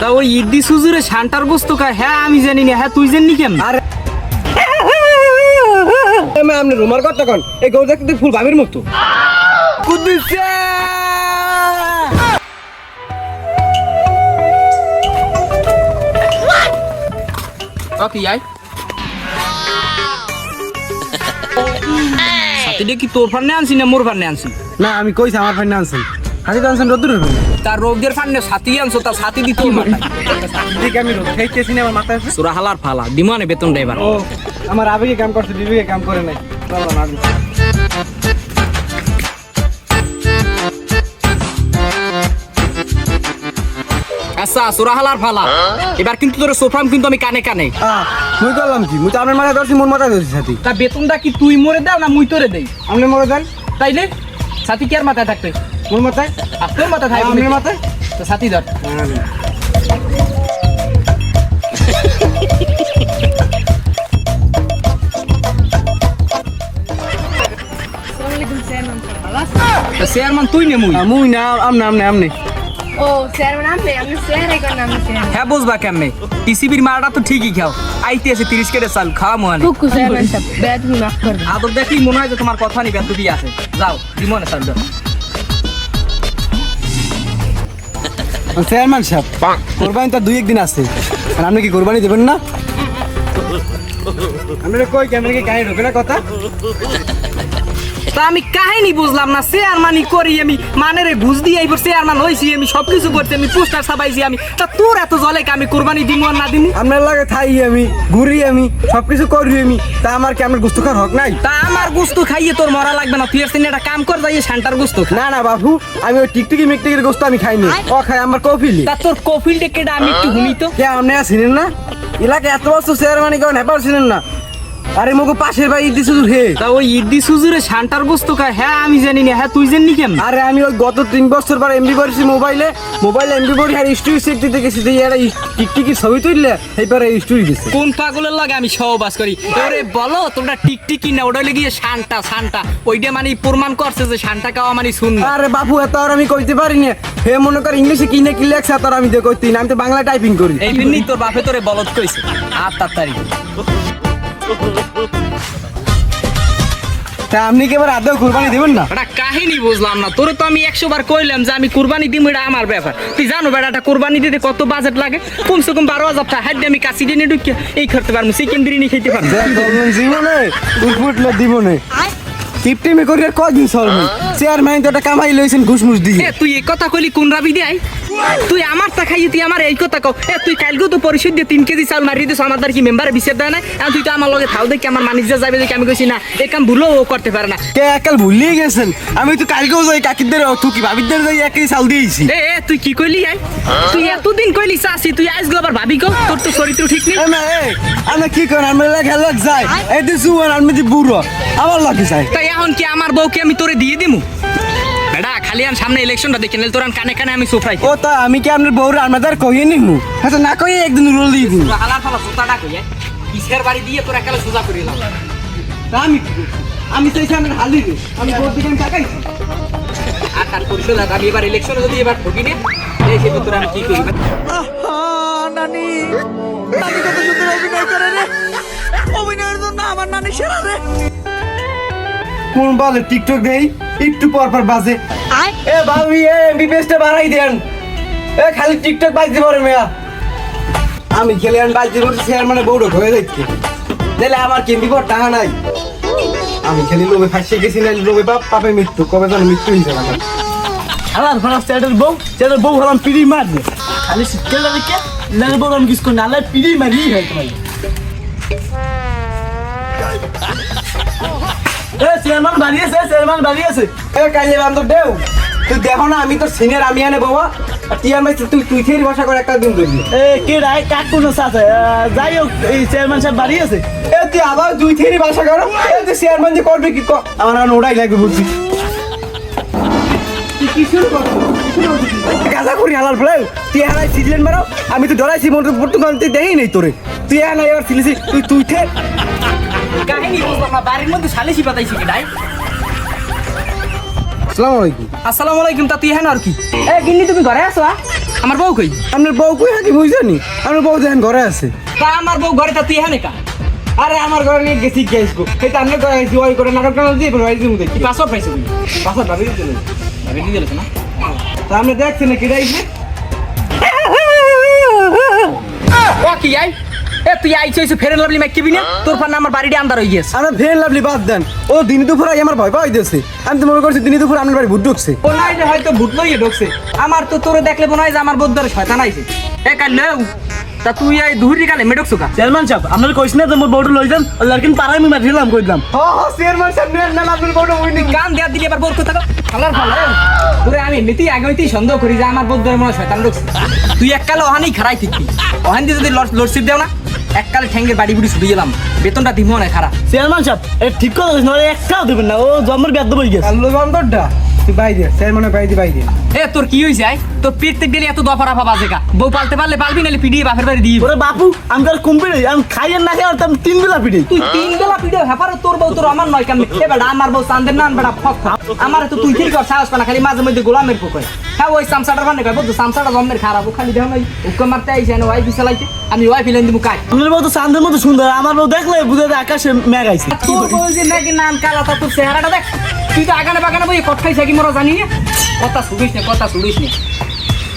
তা ওই ইদ্দি সুজুরে শান্টার গোস্ত খায়, হ্যাঁ আমি জানি না, হ্যাঁ তুই জানি কেমন? আরে আপনি রুমার কথা কন, এই গরু দেখতে ফুল ভাবির মতো। কুদ্দুসে ওকে আই সাথীটা কি তোর ফান্নে আনছি না মোর ফান্নে আনছি? না, আমি কইছি আমার ফাইন আনছেন, হাসি তো আনছেন রোদ্দুরের ফাইন। তার রোগদের ফান্নে সাথী আনছো, তার সাথী দিতে ঠিক আমি রোদ খাইতেছি না, আমার মাথায় আছে। সুরা হালার ফালা দিমানে বেতন ড্রাইভার। ও আমার আবেগে কাম করছে, বিবেকে কাম করে নাই। চলো না আচ্ছা সুরা হালার ফালা, এবার কিন্তু তোর সোফাম কিন্তু আমি কানে কানে। মুই করলাম কি? মুই তো আপনার মাথায় ধরছি, মোর মাথায় ধরছি সাথী। তা বেতনটা কি তুই মরে দাও না মুই তোরে দেই? আপনি মরে দেন, তাইলে সাথী কি আর মাথায় থাকতে? মোর মাথায়। আর তোর মাথায় থাকবে আপনার মাথায়। তো সাথী ধর। তো চেয়ারম্যান তুই নে মুই? মুই না, আমনে আমনে আমনে। ও চেয়ারম্যান আপনি চেয়ার এখন আমি চেয়ার হ্যাঁ বুঝবা কেমনে, টিসিবির মারাটা তো ঠিকই খাও, আইতে আছে 30 কেটে চাল খাওয়া মনে কুকু চেয়ারম্যান সাহেব বেদ মাফ করবেন। আদর দেখলি মনে হয় যে তোমার কথা নিবে তুই আছে, যাও দিমনে চাল দাও। চেয়ারম্যান সাহেব, কোরবানি তো 2-1 দিন আছে, আর আপনি কি কোরবানি দেবেন না? আমরা কই ক্যামেরা কি কাহিনী ঢোকে না কথা? তা আমি কাহিনী বুঝলাম না, চেয়ারম্যানই করি আমি, মানে রে ঘুষ দিয়ে এইবার চেয়ারম্যান হইছি আমি, সবকিছু করছি আমি, পোস্টার ছাপাইছি আমি, তা তোর এত জলে আমি কোরবানি দিমু আর না দিমু? আপনার লাগে থাই আমি, ঘুরি আমি, সবকিছু করি আমি, তা আমার কি আপনার গুস্তখার হক নাই? তা আমার গোস্ত খাইয়ে তোর মরা লাগবে না, তুই এসে একটা কাম কর, যাইয়ে শান্টার গোস্ত খা। না না বাবু, আমি ওই টিকটিকি মিকটিকির গোস্ত আমি খাইনি, ও খাই আমার কফিলি। তা তোর কফিল ডেকেটা আমি একটু হুমি তো। কে আপনি চিনেন না? এলাকা এত বছর চেয়ারম্যানই করেন, এবার চিনেন না? আরে মুখো পাশের ভাই দিছে হে। তা ওই ইদ্দি সুজুরে শান্টার গোস্ত খায়, হ্যাঁ আমি জানি না, হ্যাঁ তুই জানি কেমন? আরে আমি ওই গত 3 বছর পর এমবি করেছি মোবাইলে এমবি করি আর স্টোরি চেক দিতে গেছি, যে এরা টিকটিকি ছবি তুললে এইবারে স্টোরি দিছে। কোন পাগলের লাগে আমি সহবাস করি? ওরে বলো তোমরা টিকটিকি না, ওটা গিয়ে শান্টা শান্টা, ওইটা মানে প্রমাণ করছে যে শান্টা খাওয়া মানে শুন। আরে বাবু, এত আর আমি কইতে পারি না, হে মনে কর ইংলিশে কি না কি লেখছে তার আমি দিয়ে কইতে না, আমি তো বাংলা টাইপিং করি। এই জন্যই তোর বাপে তোরে বলদ কইছে আর তাড়াতাড়ি। তা আপনি কি এবার আদৌ কুরবানি দেবেন না? এটা কাহিনী বুঝলাম না, তোরে তো আমি 100 বার কইলাম যে আমি কুরবানি দিমু, এটা আমার ব্যাপার। তুই জানো বেটাটা কুরবানি দিতে কত বাজেট লাগে? কমসে কম 12,000 টাকা হাত দিয়ে আমি কাছি দিয়ে ঢুকিয়ে এই করতে পারবো, চিকেন বিরিয়ানি খেতে পারবো। জীবনে উঠলে দিবনে টিপটিমি করি আর কদিন চলবে? চেয়ারম্যান তো একটা কামাই লইছেন ঘুষমুষ দিয়ে। তুই এই কথা কইলি কোন রাবি দেয়? তুই আমার তা খাইয়ে তুই আমার এই কথা কও। তুই কালকেও তো পরিশোধ দিয়ে 3 কেজি চাল মারিয়ে দিস, আমার কি মেম্বারে বিচার দেয় না? তুই তো আমার লগে থাও দেখি আমার মানিজ্জা যাবে দেখি আমি কইছি না, এই কাম ভুলও ও করতে পারে না। কে একাল ভুলিয়ে গেছেন? আমি তো কালকেও যাই কাকিদের থুকি ভাবিদের যাই 1 কেজি চাল দিয়েছি। তুই কি কইলি? তুই এতদিন কইলি চাষি, তুই আজকে আবার ভাবি কো? তোর তো চরিত্র ঠিক নেই। আমরা কি করেন, আমরা লেখা লেখ যাই, এই তো জুয়ান আমি যে বুড়ো আমার লাগে যাই। তাই এখন কি আমার বউকে আমি তোরে দিয়ে দিমু? বেটা খালি আন সামনে ইলেকশনটা দেখে নিল, তোর কানে কানে আমি সোফরাই। ও তা আমি কি আপনার বউর আমাদের কইয়ে নিমু? আচ্ছা না কইয়ে একদিন রোল দিয়ে দিন। হালার ফালা জুতাটা কইয়া কিসের বাড়ি দিয়ে তোর একালে সোজা করিলাম। আমি কি করছি? আমি চাইছি আমার হালি রে, আমি ভোট দিলাম টাকাইছি। আর তার পরিশোধ আমি এবার ইলেকশনে যদি এবার ঠকি নে, এই সে তোর আমি কি করি? নানি নানি কত সুন্দর অভিনয় করে রে, অভিনয়ের জন্য আমার নানি সেরা রে। কোন বলে টিকটক দেই একটু পর পর বাজে। এ ভাবি, এ এমবি পেজটা বাড়াই দেন, এ খালি টিকটক বাজতে পারে মেয়া। আমি খেলে আন বাজতে বলছি চেয়ারম্যানের বউড়ো হয়ে যাচ্ছে, তাহলে আমার কেমবি পর টাকা নাই। আমি খেলি লোভে ফাঁসিয়ে গেছি, না লোভে বাপ পাপে মৃত্যু, কবে যেন মৃত্যু হয়েছে আমার। আমার ফারাস চ্যাটের বউ হলাম পিড়ি মারবে, খালি শীতকাল দেখে নালে বউ আমি কিছু নালে পিড়ি মারি হয় তোমার। চেয়ারম্যান বাড়িয়েছে, চেয়ারম্যান বাড়িয়েছে। এ কাইলে বান্ধব দেও, তুই দেখো না আমি তো সিনিয়র, আমি আনে বাবা টিয়ার তুই থেরি ভাষা করে একটা দিন ধরবি। কে রায় কাক কোন আছে, যাই হোক এই চেয়ারম্যান সাহেব বাড়িয়েছে। এ তুই আবার দুই থেরি ভাষা করো, এ তুই চেয়ারম্যান যে করবে কি আমার আর ওটাই লাগবে বলছি। গাজা করি হালার ফেলে তুই হালাই সিজলেন মারো, আমি তো ডরাইছি মনে পর্তুগাল তুই দেখি নেই তোরে, তুই হালাই এবার ছিলিস তুই থে। কাহিনী বুঝলাম না, বাড়ির মধ্যে সালিশি পাতাইছি কি নাই? আসসালামু আলাইকুম। আসসালামু আলাইকুম। তা তুই হ্যাঁ আর কি এ গিন্নি তুমি ঘরে আছো আমার বউ কই? আপনার বউ কই হাকি বুঝছেন? আপনার বউ দেখেন ঘরে আছে। তা আমার বউ ঘরে, তা তুই হ্যাঁ কা? আরে আমার ঘরে নিয়ে গেছি গেছকো এই তো আপনি ঘরে গেছি ওই করে নাটক টানা দিয়ে ভাই দিমু দেখি কি পাসওয়ার্ড পাইছো তুমি? পাসওয়ার্ড ভাবি দিতে ভাবি দিয়ে দিলে না? তা আপনি দেখছেন না কিডা আইছে? ও কি আই এ তুই আইছিস ফের লাভলি মাইকিবি না? তোর ফান আমার বাড়িতে আন্দার হই গেছে। আমরা ফের লাভলি বাদ দেন, ও দিন দুপুর আমার ভয় পাই দিয়েছে। আমি তো মনে করছি দিন দুপুর আপনার বাড়ি ভূত ঢুকছে। ও নাই যে হয়তো ভূত লইয়ে ঢুকছে। আমার তো তোরে দেখলে মনে হয় যে আমার বউদ্দারে শয়তান আইছে। এ কাল তা তুই এই দুহুরি কালে মেডকছো কা? চেয়ারম্যান সাহেব আপনার কইছ না যে মোর বউটা লই যান, লড়কিন পাড়ায় আমি মারিলাম কইলাম। চেয়ারম্যান সাহেব নেন না আপনার বউটা ওই তুই কান দেয়া দিলি এবার বোর কথা ফালার ফালা তোরে আমি এমনিতেই আগে হইতেই সন্দেহ করি যে আমার বউদ্দারে মনে হয় শয়তান ঢুকছে। তুই এককালে ওহানেই খারাই থাকবি, ওহান দিয়ে যদি লড়ছিপ দেও না এককালে ঠ্যাঙ্গের বাড়ি বুড়ি ছুটে গেলাম, বেতনটা দিমো না খারাপ। চেয়ারম্যান সাহেব এই ঠিক কথা কইছ না, একটাও দেবেন না, ও জন্মের বেদ বই গেছে। আল্লো বন্দরটা তুই বাই দে চেয়ারম্যানের বাই দে। এ তোর কি হইছে আই? তোর প্রত্যেক দিন এত দফা রাফা বাজে কা? বউ পালতে পারলে পালবি নালে পিডিয়ে বাপের বাড়ি দিবি। ওরে বাপু আমি আর কুম্পিড়ে আমি খাই আর না খাই আর আমি 3 বেলা পিড়ি। তুই 3 বেলা পিডিয়ে হেপারে তোর বউ তোর আমার নয় কেমনে? এ বেটা আমার বউ চান্দের নান বেটা ফক আমার তো তুই ঠিক কর সাহস পানা খালি মাঝে মধ্যে গোলামের পোকয়। হ্যাঁ ওই সামসাটার বানে কয় বলতো সামসাটা জম্মের খারাপ, ও খালি দেখ নই উক্কা মারতে আইছে না ওয়াই বিছালাইতে আমি ওয়াই ফিলেন দিমু কাই। আপনার বউ তো চাঁদের মতো সুন্দর, আমার বউ দেখলে বুঝে যায় আকাশে মেঘ আইছে। তোর বউ যে নাকি নান কালা তা তোর চেহারাটা দেখ। তুই তো আগানে বাগানে বই কট খাইছ কি মোরা জানি না। কথা শুনিস না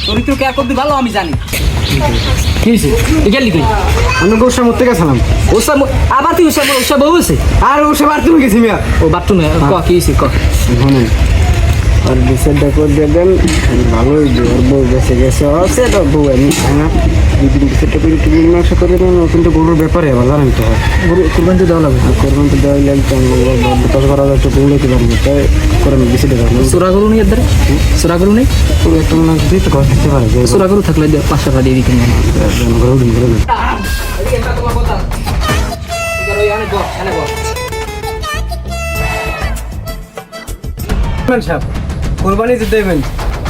চরিত্র কে করবি ভালো আমি জানি। কি হইছে তুই গেলি কই? আমি গোসা মরতে গেছিলাম। ওসব আবার তুই ওসব বউ হইছে? আর ওসব আর তুমি গেছি মিয়া। ও বাথরুমে ক কি হইছে ক? শুনুন আর বিচারটা করে দেবেন ভালোই ওর বউ গেছে আছে তো বউ আমি খাই না দুদিন বিচারটা করে একটু মীমাংসা করে দেবেন। কিন্তু গরুর ব্যাপারে আবার জানেন তো গরু কোরবান তো দেওয়া লাগবে, কোরবান তো দেওয়াই লাগবে। দশ করা যাচ্ছে বউলাইতে পারবো তাই করে আমি বিচারটা দেবো। সোরা গরু নেই এদের? সোরা গরু নেই? পুরো একটা মনে হচ্ছে তো ঘর থাকতে পারে সোরা গরু থাকলে 5 টাকা দিয়ে দিতে ঘরে দিন কোরবানি দিতে দেবেন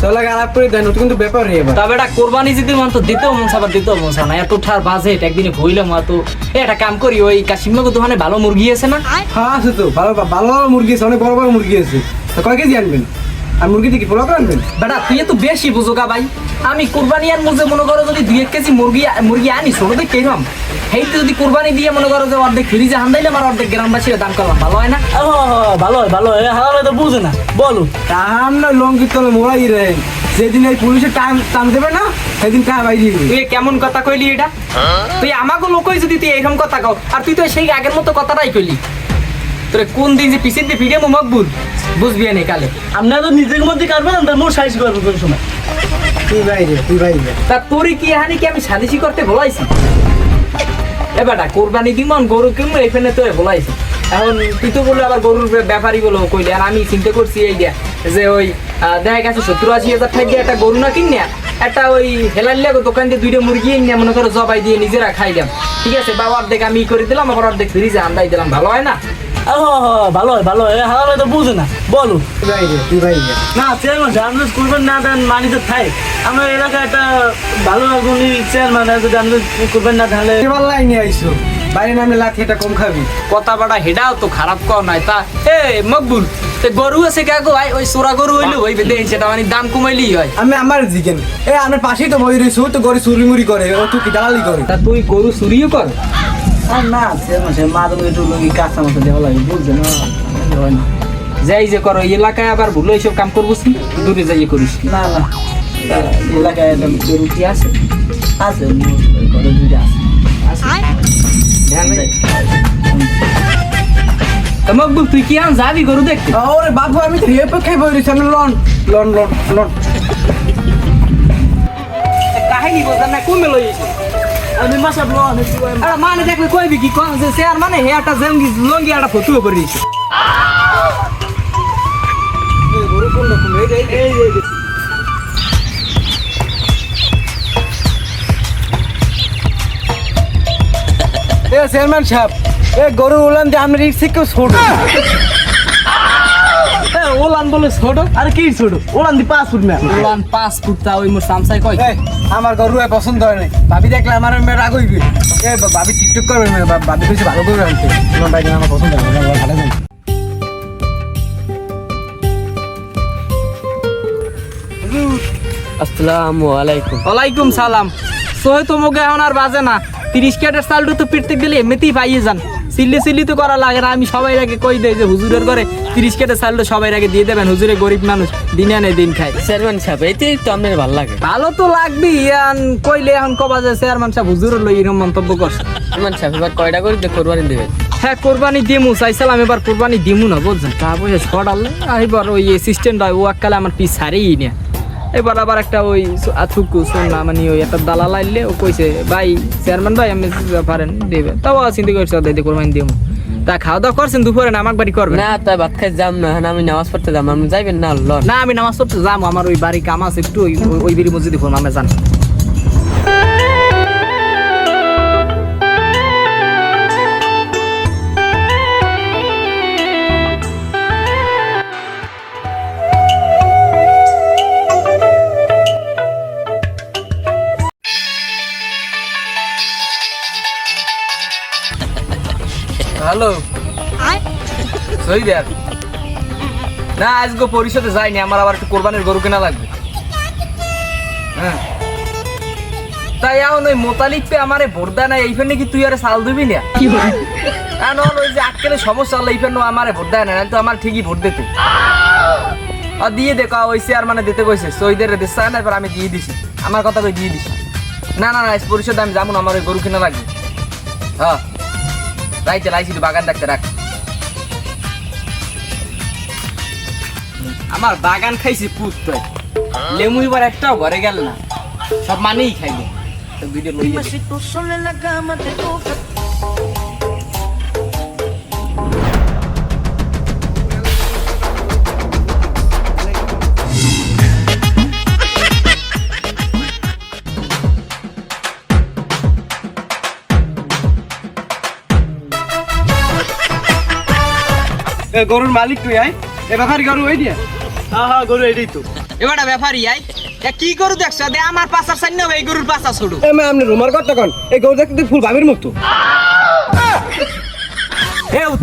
চলে খারাপ করে দেন, ওটা কিন্তু ব্যাপার এবার। তবে এটা কোরবানি যদি মন তো দিতেও মন আবার দিতেও মন না এত ঠার বাজেট একদিনে ভইলাম তো একটা কাম করি ওই কাশিমগো দোকানে ভালো মুরগি আছে না? হ্যাঁ আছে তো ভালো ভালো ভালো মুরগি আছে, অনেক বড় বড় মুরগি আছে। তা কয় কেজি আনবেন? আর মুরগি থেকে পোলা করে আনবেন? বেটা তুই তো বেশি বুঝোগা ভাই। আমি কোরবানি আর মুজে মনে করো যদি 2-1 কেজি মুরগি আনি ছোট দেখ কেরাম সেইটা যদি কোরবানি দিয়ে মনে করো যে অর্ধেক ফ্রিজে হান্দাইলাম আর অর্ধেক গ্রামবাসীরা দাম করলাম, ভালো হয় না? ভালো হয় ভালো হয়, হারালে তো বুঝে না বলো। টান না লঙ্কির তলে মোড়াই রে, যেদিন এই পুলিশের টান দেবে না সেদিন টাকা বাইরে দিবে। তুই কেমন কথা কইলি এটা? তুই আমাকে লোকই যদি তুই এরকম কথা কও আর তুই তো সেই আগের মতো কথাটাই কইলি। তোরে কোন দিন যে পিছিয়ে দিয়ে ফিরে মকবুল বুঝবি না কালে। আপনারা তো নিজের মধ্যে কাটবেন না, মোর সাইজ করবো কোন সময়। তুই বাইরে তা তোরই কি হানি কি আমি সালিশি করতে বলাইছি? এ বেটা কোরবানি দিমন গরু কিনবো এখানে তো বলাইছি। এখন তুই তো বললো আবার গরুর ব্যাপারই বলো কইলে, আর আমি চিন্তা করছি এই দিয়া যে ওই দেখা গেছে 70-80 হাজার টাকা একটা গরু না কিনে একটা ওই হেলাল্লা দোকান দিয়ে 2টা মুরগি এনে মনে করো জবাই দিয়ে নিজেরা খাইলাম, ঠিক আছে? বা অর্ধেক আমি করে দিলাম আবার অর্ধেক ফ্রিজে আন্দাই দিলাম, ভালো হয় না? ভালো হয় হারালে তো বুঝে না বলো। তুই বাইরে না চেয়ারম্যান আপনি করবেন না দেন মানিতে থাই আমার এলাকায় একটা ভালো গুণী চেয়ারম্যান আছে, যদি আপনি করবেন না তাহলে এবার লাইনে আইসো বাইরে নামলে লাখ এটা কম খাবি। কথা বাড়া হেডাও তো খারাপ কর নাই তা এ মকবুল গরু আছে কে গো ভাই? ওই সোরা গরু হইলো ওই দেখেন সেটা মানে দাম কমাইলেই হয়। আমি আমার জিজ্ঞেন আমার পাশেই তো বই রয়েছে, তো গরু চুরি মুড়ি করে, ও তুই কি দালালি করে? তা তুই গরু চুরিও কর? আর না চেয়ারম্যান সাহেব মাঝে মধ্যে একটু কাঁচা মাথা দেওয়া লাগে বুঝছেন হয় না। যাই যে করো এলাকায় আবার ভুলো এইসব কাম করবো দূরে যাইয়ে করিস না এলাকায় একদম গরু কি আছে? আছে ঘরে দুইটা আছে। ধ্যান দে। তা মকবুল তুই কি আন যাবি গরু দেখতে? ওরে বাবু আমি তো রিয়ে পক্ষে বই রয়েছি, আমি লন কাহিনী বোঝার না কমে লই এসে আমি মাসা ব্লো আমি আরে মানে দেখলে কইবি কি কোন যে স্যার মানে হে একটা জঙ্গি লঙ্গি একটা ফতুয়া করে দিছে। এই গরু কোন রকম এই চেয়ারম্যান সাহেব এ গরু উলান দিয়ে আমি রিক্স থেকে ছোট। ওলান বলে ছোট আর কি ছোট ওলান দি 5 ফুট না ওলান 5 ফুট তা ওই মোর সামসাই কই আমার গরু পছন্দ হয় নাই, ভাবি দেখলে আমার মেয়ে রাগ হইবে। ভাবি টিকটক করবে, ভাবি বেশি ভালো করে আনতে তোমার বাইক আমার পছন্দ হয় না, ভালো জানি। আসসালামু আলাইকুম। ওয়ালাইকুম সালাম। সোহে তো মুখে এখন আর বাজে না, 30 কেটের চালটা তো পিটতে গেলে এমনিতেই পাইয়ে যান, সিল্লি তো করা লাগে না। আমি সবাই আগে কই দেই যে হুজুরের ঘরে 30 কেটের চালটা সবাই আগে দিয়ে দেবেন, হুজুরে গরিব মানুষ, দিনে আনে দিন খায়। চেয়ারম্যান সাহেব এইটাই তো আপনার ভালো লাগে। ভালো তো লাগবি, এখন কইলে এখন কবা যে চেয়ারম্যান সাহেব হুজুরের লই এরকম মন্তব্য করছে। চেয়ারম্যান সাহেব এবার কয়টা করে কোরবানি দেবেন? হ্যাঁ কোরবানি দিমু চাইছিলাম, এবার কোরবানি দিমু না বুঝছেন, তা পয়সা শর্ট আনলে এবার ওই অ্যাসিস্ট্যান্ট হয় ও এককালে আমার পিস ছাড়েই না। এবার আবার একটা ওই আথুকু শুনলাম মানে ওই একটা দালাল আইলে ও কইছে ভাই চেয়ারম্যান ভাই আমি পারেন দেবেন, তাও চিন্তা করছে দিতে কোরবানি দিমু। তা খাওয়া দাওয়া করছেন দুপুরে না আমার বাড়ি করবেন? না তাই ভাত খাই যাম না, আমি নামাজ পড়তে যাম, আপনি যাইবেন না? না আমি নামাজ পড়তে যাবো, আমার ওই বাড়ি কাম আছে একটু, ওই বিড়ি মসজিদে করবো আমরা জান। হ্যালো সৈদার, না আজকে পরিষদে যাইনি, আমার আবার একটু কোরবানির গরু কেনা লাগবে। হ্যাঁ তাই এখন ওই মোতালিক পে আমারে ভোট দেয় না, এইখানে কি তুই আরে চাল দিবি না? ওই যে আজকালে সমস্যা হলো এইখানে আমারে ভোট দেয় না, তো আমার ঠিকই ভোট দিতে আর দিয়ে দেখো ওই চেয়ারম্যানে দিতে কইছে, সৈদের দিচ্ছে না, এবার আমি দিয়ে দিছি, আমার কথা কই দিয়ে দিছি। না না না পরিষদে আমি যাবো না, আমার ওই গরু কেনা লাগবে। হ্যাঁ রাইতে লাইছি বাগান দেখতে রাখ, আমার বাগান খাইছি পুত, তো লেমু এবার একটাও ঘরে গেল না, সব মানেই খাইবে। ভিডিও লইয়ে গরুর মালিক তুই আয়, এ ব্যাপারী গরু ওই দিয়ে। হ্যাঁ গরু এটাই তো। এবার ব্যাপারই আই কি গরু দেখছো, দে আমার পাশার সাইন না এই গরুর পাশা ছোড়ো। আপনি রুমার কথা কন, এই গরু দেখতে ফুল ভাবির মতো।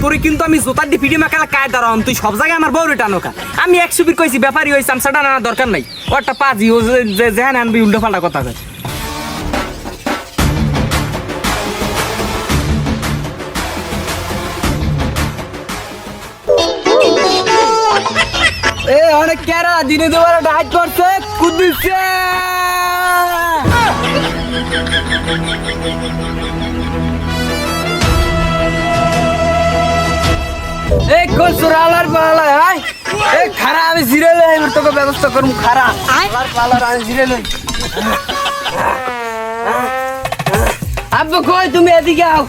তোর কিন্তু আমি জোতার দিয়ে ভিডিও মেকালা কায় দাঁড়াম, তুই সব জায়গায় আমার বউরে টানোকা। আমি 100 বির কইছি ব্যাপারী ওই চামচাটা আনার দরকার নাই, ওটা পাজি ও যে যেন আনবি উল্টো পাল্টা কথা কয়। অনেক কেরা দিনে দুবার ডাইট করছে কুদিছে এই কসুরালার পালা আই এই খারা আমি জিরে লই তোকে ব্যবস্থা করব, খারা আলার পালার আমি জিরে লই। আব্বু কই তুমি এদিকে আও।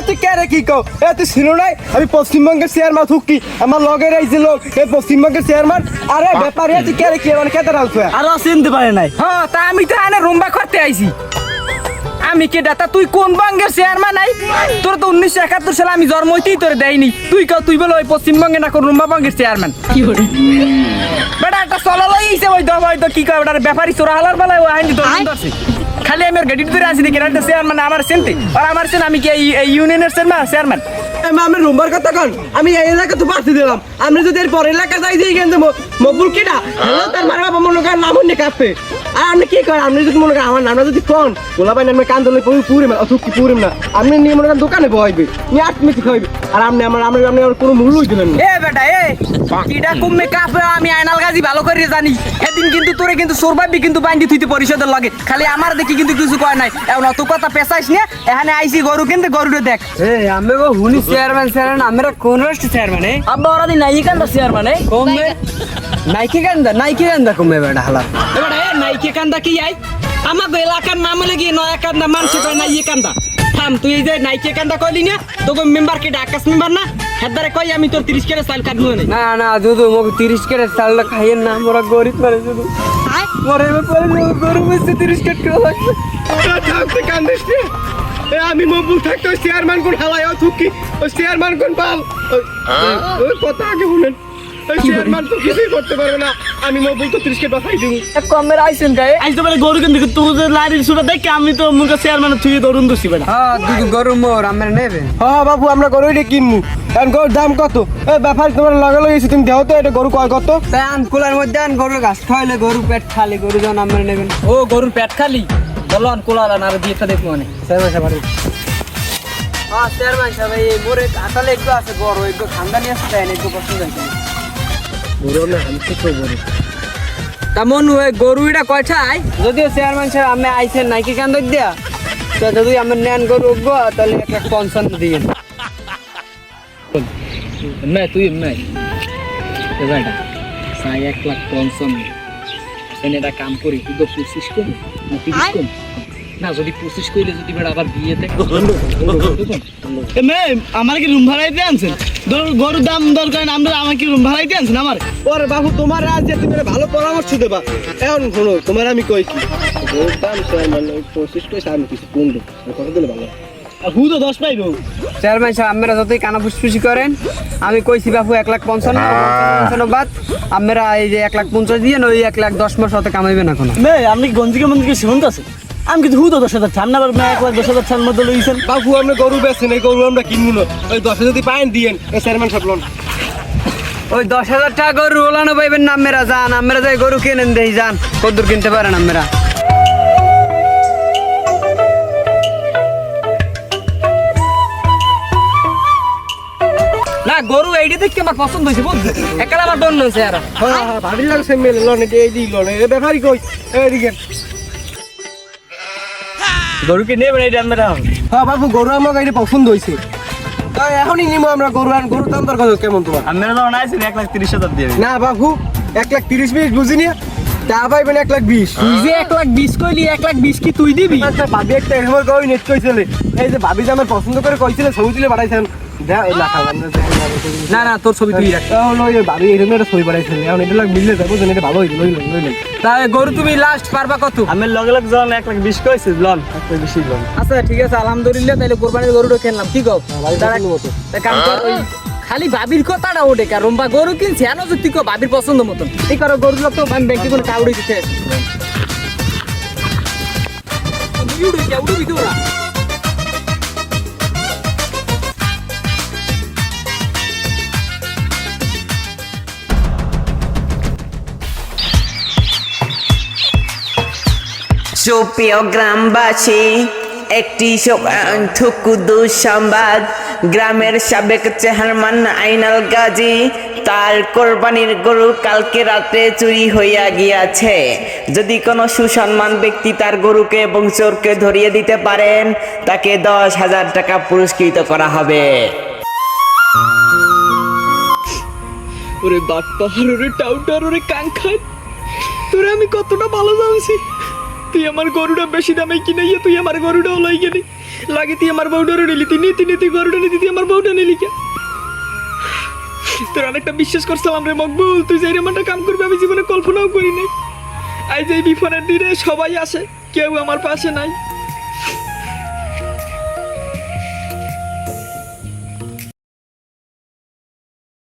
তুই কে রে কি কও? তুই ছিল নাই আমি পশ্চিমবঙ্গের চেয়ারম্যান থুকি, আমার লগের এই যে লোক এই পশ্চিমবঙ্গের চেয়ারম্যান। আরে ব্যাপারে তুই কে রে কি মানে কেতে রাখছো? আরো চিনতে পারে নাই। হ্যাঁ তা আমি তো এনে রুম্বা করতে আইছি। আমি কে দাতা তুই কোন বঙ্গের চেয়ারম্যান? নাই তোর তো 1971 সালে আমি জন্ম হইতেই তোরে দেয়নি। তুই কাও তুই বলে ওই পশ্চিমবঙ্গে না কোন রুম্বা বঙ্গের চেয়ারম্যান? কি করে বেটা একটা চলা লইছে ওই দবা হয়তো কি কয় বেটা ব্যাপারী চোরা হালার বেলায় ও আইনি ধরছে। খালি আমি গাড়ি ধরে আসি দেখি একটা চেয়ারম্যান আমার চেনতে আর আমার চেন আমি কি এই ইউনিয়নের চেয়ারম্যান? আমি রুম্বার কথা কন, আমি এই এলাকা তো পাঠিয়ে দিলাম। আমি যদি এর পরের এলাকা যাই যাই কিন্তু মকবুল কিনা হ্যালো তার মারা বাবা মনে করেন নাম অন্য কাঁপে। আর আপনি কি করেন? আপনি যদি মনে করেন আমার নামটা যদি কন গোলা পাই নামে কান ধরলে পুরিম অথুকি পুরিম না, আপনি নিয়ে মনে করেন দোকানে বহাইবে নিয়ে 8 মিনিট খাইবে আর আপনি আমার আপনি কোনো মূল্যই দিলেন না। এ বেটা এ কিডা কুমে কাপে আমি আয়নাল গাজী ভালো করে জানি। সেদিন কিন্তু তোরে কিন্তু সরবাবি কিন্তু বাইন্দি থুইতে পরিষদের লাগে, খালি আমার দেখি কিন্তু কিছু কয় নাই। এখন অত কথা পেছাইস নিয়ে এখানে আইছি গরু কিন্তু গরুটা দেখ। আমি হুনি চেয়ারম্যান আমরা কোন রাষ্ট্র চেয়ারম্যান? আব্বা ওরা দিন নাইকি কান্দা চেয়ারম্যান কমবে নাইকি কান্দা কমবে বেটা হালা এবার এ নাইকে কান্দা কি আই আমার এলাকার নাম লাগি নয়া কান্দা মানুষ কয় নাইয়ে কান্দা। থাম তুই এই যে নাইকে কান্দা কইলি না তোকে মেম্বার কি আকাশ মেম্বার না হেদারে কই আমি তোর 30 কেরে চাল কাটবো না। না না শুধু মোক 30 কেরে চালটা খাইয়েন না, মোরা গরিব মানে শুধু মরে পরে গরু বেশি 30 কেট করে লাগবে। থাকতে কান্দিস না, আমি মকবুল থাকতে চেয়ারম্যান কোন হালাই থুকি ও চেয়ারম্যান কোন পাল ওই কথা আগে শুনেন। চেয়ারম্যান তো কিছুই করতে পারবে না, আমি মকবুল তো 30 কে বাঁচাই দিব। কমের আইছেন গায়ে আজ তো বলে গরু কিন্তু তোদের লাইনের সুরা দেখে আমি তো মুখে চেয়ারম্যানের থুয়ে দৌড়ুন দছি বেটা। হ্যাঁ দুধ গরু মোর আমরা নেবে হ্যাঁ বাবু আমরা গরু এটা কিনবো, কারণ গরুর দাম কত? ব্যাপার তোমার লগে লগে এসে তুমি দেও তো এটা গরু কয় কত? তাই আন কুলার মধ্যে আন গরু ঘাস খাওয়াইলে গরু পেট খালি গরু যখন আমরা নেবেন ও গরুর পেট খালি বলো আন কোলা আর দিয়েটা দেখবো মানে হ্যাঁ চেয়ারম্যান সাহেব এই মোরে আতালে একটু আছে বড় একটু ঠান্ডা নিয়ে আসতে দেন একটু পছন্দ হয়েছে তেমন ওই গরু এটা কয়টাই যদিও চেয়ারম্যান সাহেব আপনি আইছেন নাকি কান্দ দিয়া তো যদি আমি নেন গরু উঠবো তাহলে একটা 55 দিয়ে না তুই নাই এবারটা 1,55,000 এটা কাম করি তুই তো 25 করি না 30 করি না যদি 25 কইলে যদি বেড়া আবার বিয়েতে এ মে আমার কি রুম ভাড়াই দিয়ে আনছেন? গরুর দাম দরকার না আমরা আমাকে রুম ভাড়াই দিয়ে আনছেন আমার? ওরে বাবু তোমার আজ যে তুমি ভালো পরামর্শ দেবা, এখন শোনো তোমার আমি কই কি গরুর দাম মানে 25 কইছে, আমি কিছু 15 কথা দিলে ভালো। আর হু তো 10 পাইবো। চেয়ারম্যান সাহেব আপনারা যতই কানা ফুসফুসি করেন আমি কইছি বাপু 1,55,000 বাদ আপনারা এই যে 1,50,000 দিয়ে ওই 1,10,000 মাস হতে কামাইবেন এখন মে আপনি গঞ্জিকে মঞ্জিকে শুনতে আছে আমি কিন্তু হু তো 10,000 ছাড় না, আবার মে 1,10,000 ছাড় মধ্যে লইছেন। বাবু আমরা গরু বেচেন, এই গরু আমরা কিনবো না, ওই 10 যদি পাইন দিয়েন এই চেয়ারম্যান সব লোন। ওই 10,000 টাকা গরু ওলানো পাইবেন না আপনারা যান আপনারা যাই গরু কিনেন দেই যান কদ্দুর কিনতে পারেন আপনারা না গরু এইটা দেখে আমার পছন্দ হয়েছে বুঝলি একাল আমার দন্য হয়েছে আর হ্যাঁ ভাবির লাগছে মেলে লোন এটা এই দিই লোন এই ব্যাপারই কই এইদিকে। গরুকে নেবেন এই আমরা হ্যাঁ বাবু গরু আমার এটা পছন্দ হয়েছে, তাই এখনই নিবো আমরা গরু। আর গরুর দাম দর কত কেমন তোমার? আপনারা যখন আইছেন 1,30,000 দিয়ে না বাবু 1,30,000 বুঝিনি, তা পাইবেন 1,20,000। তুই যে 1,20,000 কইলি 1,20,000 কি তুই দিবি? আচ্ছা ভাবি একটা এরকম কই নেট কইছিলে, এই যে ভাবি যে আমার পছন্দ করে কইছিলে ছবি তুলে পাঠাইছেন দেখ এই লেখা না না তোর ছবি তুই রাখ তাহলে ওই ভাবি এরকম একটা ছবি পাঠাইছেন, এখন এটা লাগ মিললে যাবো এটা ভালো হইলো লইলেন। তাই গরু তুমি লাস্ট পারবা কত? আমি লগে লগে যখন 1,20,000 কইছে লন 1,20,000 লন। আচ্ছা ঠিক আছে আলহামদুলিল্লাহ তাহলে কোরবানির গরুটা কিনলাম কি কও তা কাম কর ওই খালি বাবির কথাটা ওঠে কারণ বা গরু কিনছি এনো যদি কো বাবির পছন্দ মতন এই করো গরু লোক তো আমি ব্যক্তি কোনো কাউড়ি দিতে সুপ্রিয় গ্রামবাসী, একটি দুঃসংবাদ। গ্রামের সাবেক চেয়ারম্যান আইনাল গাজী তার কোরবানির গরু কালকে রাতে চুরি হইয়া গিয়াছে। যদি কোনো সুসম্মান ব্যক্তি তার গরুকে এবং চোরকে ধরিয়ে দিতে পারেন তাকে 10,000 টাকা পুরস্কৃত করা হবে। ওরে বাটপাহাড় ওরে টাউটার ওরে কাঙ্খাত তোরে আমি কতটা ভালো জানছি। তুই আমার গরুটা বেশি দামে কিনাইয়া তুই আমার গরুটাও লই গেলি লাগে তুই আমার বউটারও নিলি তুই তুই গরুটা নিতি তুই আমার বউটা নিলি কে? তোর অনেকটা বিশ্বাস করছিলাম রে মকবুল, তুই যে এরকম একটা কাম করবি আমি জীবনে কল্পনাও করি নাই। আজ এই বিপদের দিনে সবাই আসে কেউ আমার পাশে নাই।